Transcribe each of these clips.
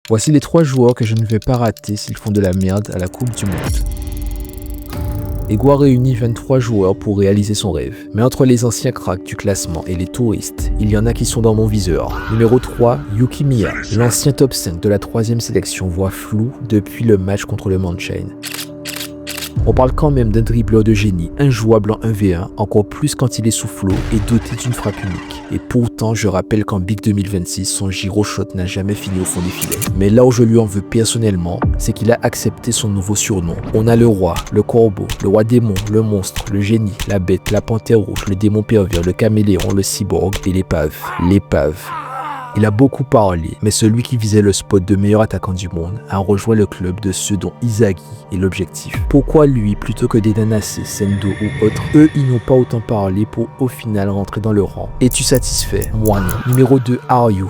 Voici les 3 joueurs que je ne vais pas rater s'ils font de la merde à la Coupe du Monde. Egua réunit 23 joueurs pour réaliser son rêve. Mais entre les anciens cracks du classement et les touristes, il y en a qui sont dans mon viseur. Numéro 3, Yuki Miya. L'ancien top 5 de la 3e sélection voit flou depuis le match contre le Manchain. On parle quand même d'un dribbleur de génie, injouable en 1v1, encore plus quand il est sous flot et doté d'une frappe unique. Et pourtant, je rappelle qu'en Big 2026, son gyro shot n'a jamais fini au fond des filets. Mais là où je lui en veux personnellement, c'est qu'il a accepté son nouveau surnom. On a le roi, le corbeau, le roi démon, le monstre, le génie, la bête, la panthère rouge, le démon pervers, le caméléon, le cyborg et l'épave. L'épave. Il a beaucoup parlé, mais celui qui visait le spot de meilleur attaquant du monde a rejoint le club de ceux dont Inzaghi est l'objectif. Pourquoi lui plutôt que des Danase, Sendo ou autres? Eux, ils n'ont pas autant parlé pour au final rentrer dans le rang. Es-tu satisfait? Moi non. Numéro 2, Ryu.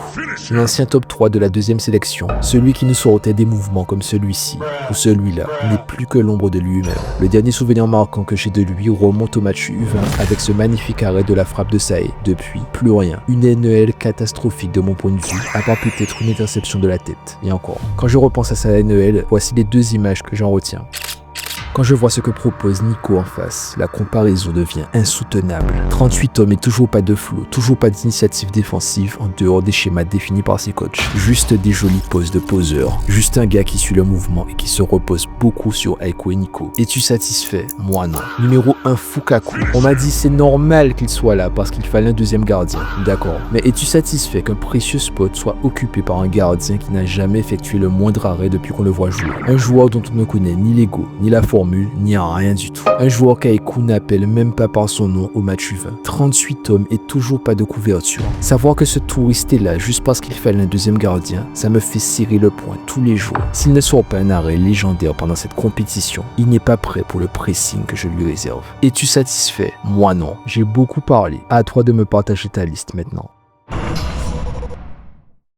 L'ancien top 3 de la 2e sélection. Celui qui nous sortait des mouvements comme celui-ci ou celui-là n'est plus que l'ombre de lui-même. Le dernier souvenir marquant que j'ai de lui remonte au match U20 avec ce magnifique arrêt de la frappe de Saé. Depuis, plus rien. Une NEL catastrophique de mon point de vue, à part peut-être une interception de la tête. Et encore. Quand je repense à sa NEL, voici les 2 images que j'en retiens. Quand je vois ce que propose Nico en face, la comparaison devient insoutenable. 38 hommes et toujours pas de flow, toujours pas d'initiative défensive en dehors des schémas définis par ses coachs. Juste des jolies poses de poseur. Juste un gars qui suit le mouvement et qui se repose beaucoup sur Aiko et Nico. Es-tu satisfait? Moi non. Numéro 1, Fukaku. On m'a dit c'est normal qu'il soit là parce qu'il fallait un 2e gardien. D'accord. Mais es-tu satisfait qu'un précieux spot soit occupé par un gardien qui n'a jamais effectué le moindre arrêt depuis qu'on le voit jouer? Un joueur dont on ne connaît ni l'ego, ni la forme, ni à rien du tout. Un joueur qu'Aikou n'appelle même pas par son nom au match U20. 38 hommes et toujours pas de couverture. Savoir que ce touriste est là juste parce qu'il fallait un 2e gardien, ça me fait serrer le poing tous les jours. S'il ne sort pas un arrêt légendaire pendant cette compétition, il n'est pas prêt pour le pressing que je lui réserve. Es-tu satisfait? Moi non. J'ai beaucoup parlé. À toi de me partager ta liste maintenant.